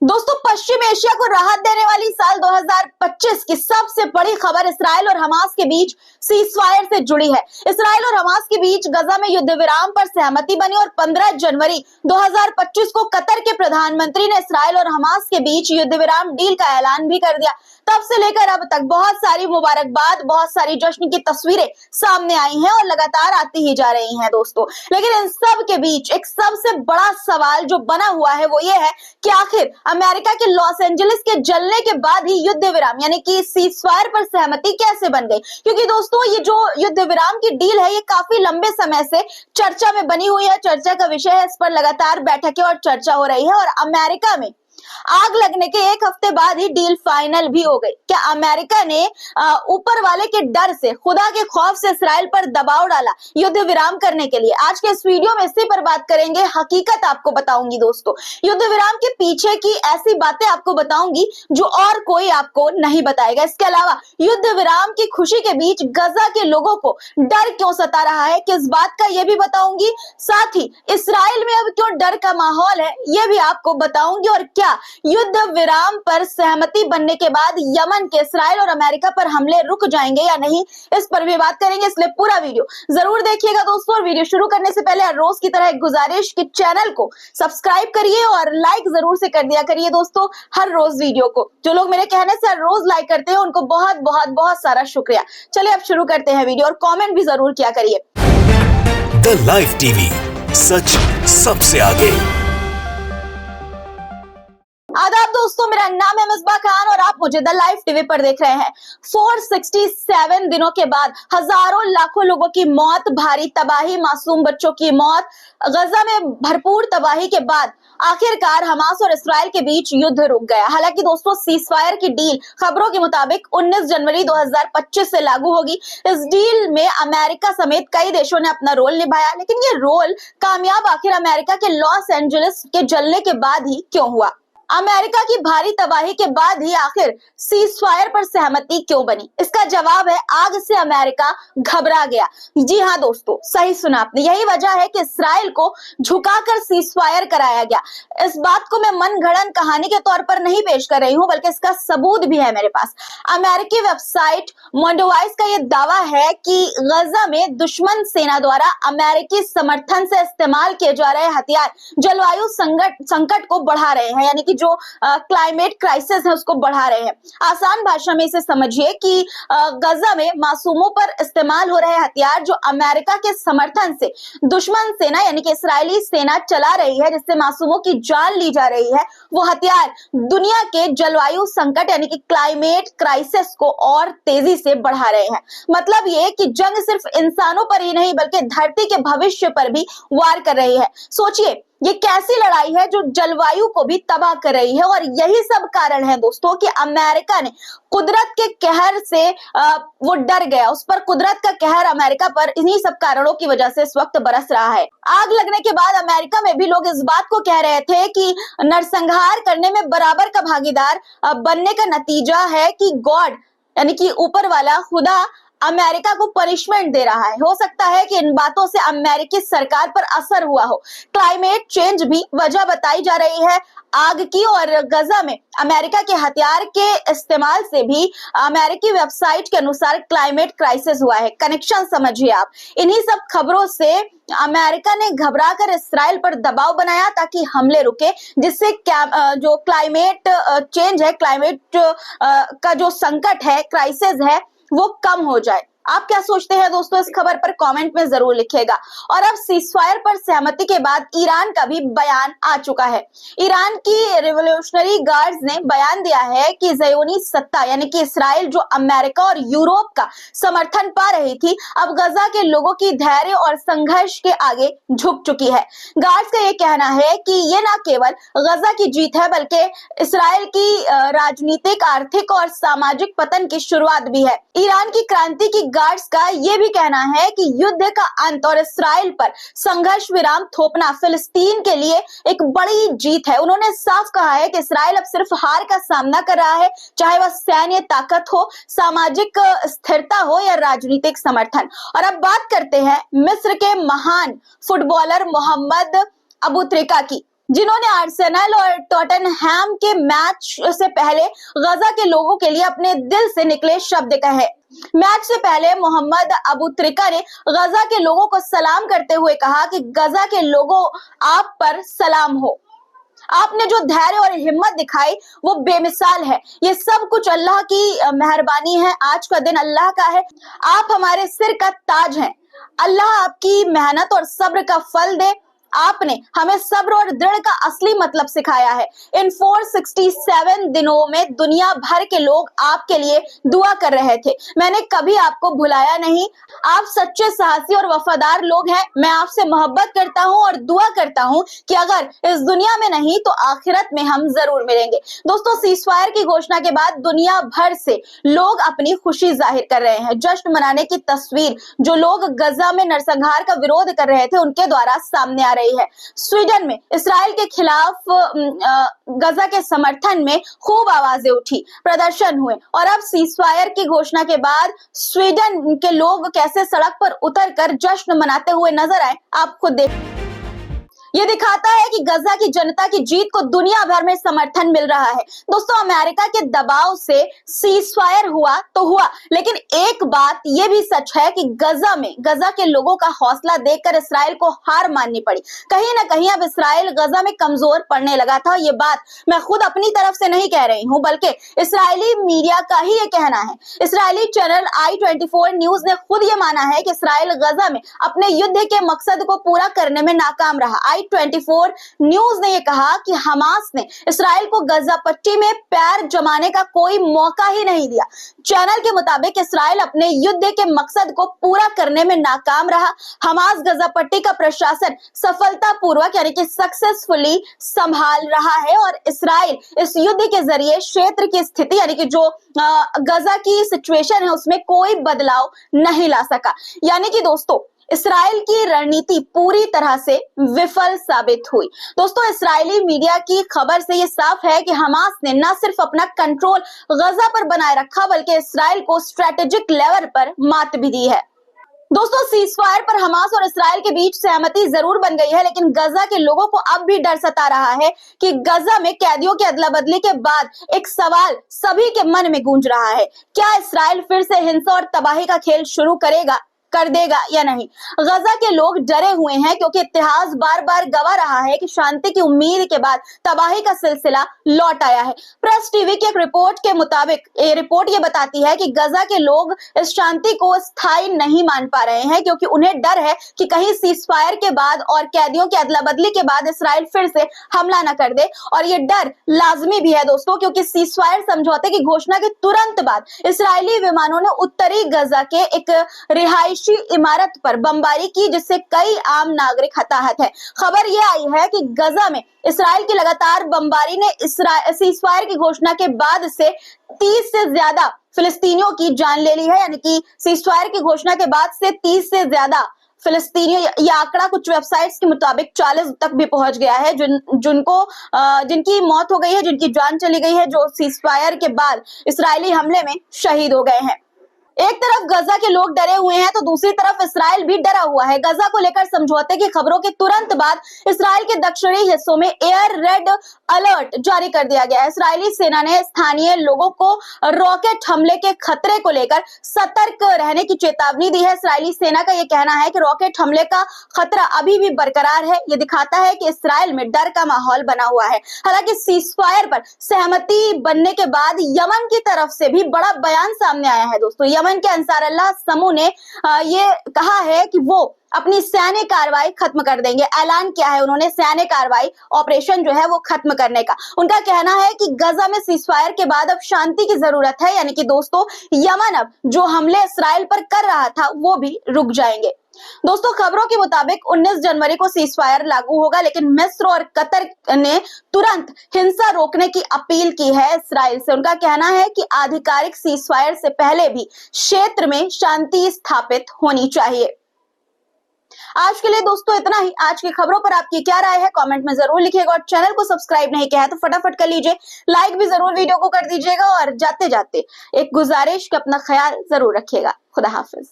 दोस्तों, पश्चिम एशिया को राहत देने वाली साल 2025 की सबसे बड़ी खबर इसराइल और हमास के बीच सीजफायर से जुड़ी है। इसराइल और हमास के बीच गजा में युद्ध विराम पर सहमति बनी और 15 जनवरी 2025 को कतर के प्रधानमंत्री ने इसराइल और हमास के बीच युद्ध विराम डील का ऐलान भी कर दिया। तब से लेकर अब तक बहुत सारी मुबारकबाद, बहुत सारी जश्न की तस्वीरें सामने आई हैं और लगातार आती ही जा रही हैं दोस्तों। लेकिन इन सब के बीच एक सबसे बड़ा सवाल जो बना हुआ है वो ये है कि आखिर अमेरिका के लॉस एंजलिस के जलने के बाद ही युद्ध विराम यानी कि सीजफायर पर सहमति कैसे बन गई। क्योंकि दोस्तों, ये जो युद्ध विराम की डील है ये काफी लंबे समय से चर्चा में बनी हुई है, चर्चा का विषय है। इस पर लगातार बैठकें और चर्चा हो रही है और अमेरिका में आग लगने के एक हफ्ते बाद ही डील फाइनल भी हो गई। क्या अमेरिका ने ऊपर वाले के डर से, खुदा के खौफ से इसराइल पर दबाव डाला युद्ध विराम करने के लिए? आज के इस वीडियो में इसी पर बात करेंगे। हकीकत आपको बताऊंगी दोस्तों, युद्ध विराम के पीछे की ऐसी बातें आपको बताऊंगी जो और कोई आपको नहीं बताएगा। इसके अलावा युद्ध विराम की खुशी के बीच गजा के लोगों को डर क्यों सता रहा है, किस बात का ये भी बताऊंगी। साथ ही इसराइल में अब क्यों डर का माहौल है ये भी आपको बताऊंगी। और क्या युद्ध विराम पर सहमति बनने के बाद यमन के इसराइल और अमेरिका पर हमले रुक जाएंगे या नहीं, इस पर भी बात करेंगे। इसलिए पूरा वीडियो जरूर देखिएगा दोस्तों। और वीडियो शुरू करने से पहले हर रोज की तरह एक गुजारिश कि चैनल को सब्सक्राइब करिए और लाइक जरूर से कर दिया करिए दोस्तों हर रोज वीडियो को। जो लोग मेरे कहने से हर रोज लाइक करते हैं उनको बहुत बहुत बहुत सारा शुक्रिया। चलिए अब शुरू करते हैं वीडियो और कॉमेंट भी जरूर किया करिए। द लाइव टीवी, सच सबसे आगे। आदाब दोस्तों, मेरा नाम है मिसबा खान और आप मुझे द लाइव टीवी पर देख रहे हैं। 467 दिनों के बाद हजारों लाखों लोगों की मौत, भारी तबाही, मासूम बच्चों की मौत, गजा में भरपूर तबाही के बाद आखिरकार हमास और इसराइल के बीच युद्ध रुक गया। हालांकि दोस्तों, सीजफायर की डील खबरों के मुताबिक 19 जनवरी 2025 से लागू होगी। इस डील में अमेरिका समेत कई देशों ने अपना रोल निभाया, लेकिन ये रोल कामयाब आखिर अमेरिका के लॉस एंजलिस के जलने के बाद ही क्यों हुआ? अमेरिका की भारी तबाही के बाद ही आखिर सीजफायर पर सहमति क्यों बनी? इसका जवाब है, आग से अमेरिका घबरा गया। जी हाँ दोस्तों, सही सुना आपने। यही वजह है कि इसराइल को झुकाकर सीजफायर कराया गया। इस बात को मैं मनगढ़ंत कहानी के तौर पर नहीं पेश कर रही हूं, बल्कि इसका सबूत भी है मेरे पास। अमेरिकी वेबसाइट मोंडोवाइज का यह दावा है कि गजा में दुश्मन सेना द्वारा अमेरिकी समर्थन से इस्तेमाल किए जा रहे हथियार जलवायु संकट को बढ़ा रहे हैं, यानी कि जो क्लाइमेट क्राइसिस है उसको बढ़ा रहे हैं। आसान भाषा में इसे समझिए कि गजा में मासूमों पर इस्तेमाल हो रहे हथियार जो अमेरिका के समर्थन से दुश्मन सेना यानी कि इस्राएली सेना चला रही है, जिससे मासूमों की जान ली जा रही है, वो हथियार दुनिया के जलवायु संकट यानी कि क्लाइमेट क्राइसिस को और तेजी से बढ़ा रहे हैं। मतलब ये कि जंग सिर्फ इंसानों पर ही नहीं बल्कि धरती के भविष्य पर भी वार कर रही है। सोचिए, ये कैसी लड़ाई है जो जलवायु को भी तबाह कर रही है। और यही सब कारण है दोस्तों कि अमेरिका ने कुदरत के कहर से वो डर गया। उस पर कुदरत का कहर अमेरिका पर इन्हीं सब कारणों की वजह से इस वक्त बरस रहा है। आग लगने के बाद अमेरिका में भी लोग इस बात को कह रहे थे कि नरसंहार करने में बराबर का भागीदार बनने का नतीजा है कि गॉड यानी कि ऊपर वाला खुदा अमेरिका को पनिशमेंट दे रहा है। हो सकता है कि इन बातों से अमेरिकी सरकार पर असर हुआ हो। क्लाइमेट चेंज भी वजह बताई जा रही है आग की। और गजा में अमेरिका के हथियार के इस्तेमाल से भी अमेरिकी वेबसाइट के अनुसार क्लाइमेट क्राइसिस हुआ है। कनेक्शन समझिए आप। इन्हीं सब खबरों से अमेरिका ने घबराकर इसराइल पर दबाव बनाया ताकि हमले रुके, जिससे जो क्लाइमेट चेंज है, क्लाइमेट का जो संकट है, क्राइसिस है, वो कम हो जाए। आप क्या सोचते हैं दोस्तों, इस खबर पर कमेंट में जरूर लिखिएगा। और अब सीजफायर पर सहमति के बाद ईरान का भी बयान आ चुका है। ईरान की रिवॉल्यूशनरी गार्ड्स ने बयान दिया है कि ज़योनी सत्ता यानी कि इसराइल जो अमेरिका और यूरोप का समर्थन पा रही थी, अब गजा के लोगों की धैर्य और संघर्ष के आगे झुक चुकी है। गार्ड्स का ये कहना है कि ये न केवल गजा की जीत है बल्कि इसराइल की राजनीतिक, आर्थिक और सामाजिक पतन की शुरुआत भी है। ईरान की क्रांति की गार्ड्स का यह भी कहना है कि युद्ध का अंत और इसराइल पर संघर्ष विराम थोपना फिलिस्तीन के लिए एक बड़ी जीत है। उन्होंने साफ कहा है कि इसराइल अब सिर्फ हार का सामना कर रहा है, चाहे वह सैन्य ताकत हो, सामाजिक स्थिरता हो या राजनीतिक समर्थन। और अब बात करते हैं मिस्र के महान फुटबॉलर मोहम्मद अबू त्रिका की। जिन्होंने आर्सेनल और टॉटनहैम के मैच से पहले गजा के लोगों के लिए अपने दिल से निकले शब्द कहे। मैच से पहले मोहम्मद अबू त्रिका ने गजा के लोगों को सलाम करते हुए कहा कि गजा के लोगों, आप पर सलाम हो। आपने जो धैर्य और हिम्मत दिखाई वो बेमिसाल है। ये सब कुछ अल्लाह की मेहरबानी है। आज का दिन अल्लाह का है। आप हमारे सिर का ताज हैं। अल्लाह आपकी मेहनत और सब्र का फल दे। आपने हमें सब्र और दृढ़ का असली मतलब सिखाया है। इन 467 दिनों में दुनिया भर के लोग आपके लिए दुआ कर रहे थे। मैंने कभी आपको भुलाया नहीं। आप सच्चे साहसी और वफादार लोग हैं। मैं आपसे मोहब्बत करता हूं और दुआ करता हूं कि अगर इस दुनिया में नहीं तो आखिरत में हम जरूर मिलेंगे। दोस्तों, सीजफायर की घोषणा के बाद दुनिया भर से लोग अपनी खुशी जाहिर कर रहे हैं। जश्न मनाने की तस्वीर जो लोग गजा में नरसंहार का विरोध कर रहे थे उनके द्वारा सामने आ रही है। स्वीडन में इसराइल के खिलाफ गजा के समर्थन में खूब आवाजें उठी, प्रदर्शन हुए और अब सीजफायर की घोषणा के बाद स्वीडन के लोग कैसे सड़क पर उतरकर जश्न मनाते हुए नजर आए, आप खुद देख। ये दिखाता है कि गजा की जनता की जीत को दुनिया भर में समर्थन मिल रहा है। दोस्तों, अमेरिका के दबाव से सीजफायर हुआ तो हुआ, लेकिन एक बात ये भी सच है कि गजा के लोगों का हौसला देखकर इसराइल को हार माननी पड़ी। कहीं ना कहीं अब इसराइल गजा में कमजोर पड़ने लगा था। ये बात मैं खुद अपनी तरफ से नहीं कह रही हूँ, बल्कि इसराइली मीडिया का ही ये कहना है। इसराइली चैनल i24 न्यूज ने खुद ये माना है कि इसराइल गजा में अपने युद्ध के मकसद को पूरा करने में नाकाम रहा। i24 न्यूज ने यह कहा कि हमास ने इसराइल को गजा पट्टी में पैर जमाने का कोई मौका ही नहीं दिया। चैनल के मुताबिक इसराइल अपने युद्ध के मकसद को पूरा करने में नाकाम रहा। हमास गजा पट्टी का प्रशासन सफलतापूर्वक यानी कि सक्सेसफुली संभाल रहा है और इसराइल इस युद्ध के जरिए क्षेत्र की स्थिति यानी कि जो गजा की सिचुएशन है उसमें कोई बदलाव नहीं ला सका। यानी कि दोस्तों, इसराइल की रणनीति पूरी तरह से विफल साबित हुई। दोस्तों, इसराइली मीडिया की खबर से ये साफ है कि हमास ने न सिर्फ अपना कंट्रोल गजा पर बनाए रखा बल्कि इसराइल को स्ट्रेटेजिक लेवल पर मात भी दी है। दोस्तों, सीजफायर पर हमास और इसराइल के बीच सहमति जरूर बन गई है, लेकिन गजा के लोगों को अब भी डर सता रहा है कि गजा में कैदियों की अदला बदली के बाद एक सवाल सभी के मन में गूंज रहा है, क्या इसराइल फिर से हिंसा और तबाही का खेल शुरू कर देगा या नहीं। गजा के लोग डरे हुए हैं क्योंकि इतिहास बार बार गवाह रहा है कि शांति की उम्मीद के बाद तबाही का सिलसिला लौट आया है। प्रेस टीवी की एक रिपोर्ट के मुताबिक रिपोर्ट ये बताती है कि गजा के लोग इस शांति को स्थायी नहीं मान पा रहे हैं क्योंकि उन्हें डर है कि कहीं सीजफायर के बाद और कैदियों की अदला बदली के बाद इसराइल फिर से हमला न कर दे। और ये डर लाजमी भी है दोस्तों, क्योंकि सीजफायर समझौते की घोषणा के तुरंत बाद इसराइली विमानों ने उत्तरी गजा के एक रिहायशी इमारत पर बमबारी की जिससे कई आम नागरिक हताहत है। खबर यह आई है कि गजा में इसराइल की लगातार बमबारी ने सीजफायर की घोषणा के बाद से 30 से ज्यादा फिलिस्तीनियों की जान ले ली है। यानी कि सीजफायर की घोषणा के बाद से 30 से ज्यादा फिलिस्तीनियों, यह आंकड़ा कुछ वेबसाइट्स के मुताबिक 40 तक भी पहुंच गया है, जिनकी मौत हो गई है, जिनकी जान चली गई है, जो सीजफायर के बाद इसराइली हमले में शहीद हो गए हैं। एक तरफ गजा के लोग डरे हुए हैं तो दूसरी तरफ इसराइल भी डरा हुआ है। गजा को लेकर समझौते की खबरों के तुरंत बाद इसराइल के दक्षिणी हिस्सों में एयर रेड अलर्ट जारी कर दिया गया है। इसराइली सेना ने स्थानीय लोगों को रॉकेट हमले के खतरे को लेकर सतर्क रहने की चेतावनी दी है। इसराइली सेना का यह कहना है कि रॉकेट हमले का खतरा अभी भी बरकरार है। यह दिखाता है कि इसराइल में डर का माहौल बना हुआ है। हालांकि सीजफायर पर सहमति बनने के बाद यमन की तरफ से भी बड़ा बयान सामने आया है। दोस्तों, यमन के अंसार अल्लाह समूह ने ये कहा है कि वो अपनी सैन्य कार्रवाई खत्म कर देंगे। ऐलान किया है उन्होंने सैन्य कार्रवाई ऑपरेशन जो है वो खत्म करने का। उनका कहना है कि गजा में सीजफायर के बाद अब शांति की जरूरत है। यानी कि दोस्तों, यमन अब जो हमले इसराइल पर कर रहा था वो भी रुक जाएंगे। दोस्तों, खबरों के मुताबिक 19 जनवरी को सीजफायर लागू होगा, लेकिन मिस्र और कतर ने तुरंत हिंसा रोकने की अपील की है इसराइल से। उनका कहना है कि आधिकारिक सीजफायर से पहले भी क्षेत्र में शांति स्थापित होनी चाहिए। आज के लिए दोस्तों इतना ही। आज की खबरों पर आपकी क्या राय है कमेंट में जरूर लिखिएगा और चैनल को सब्सक्राइब नहीं किया है तो फटाफट कर लीजिए, लाइक भी जरूर वीडियो को कर दीजिएगा और जाते जाते एक गुजारिश कि अपना ख्याल जरूर रखिएगा। खुदा हाफिज।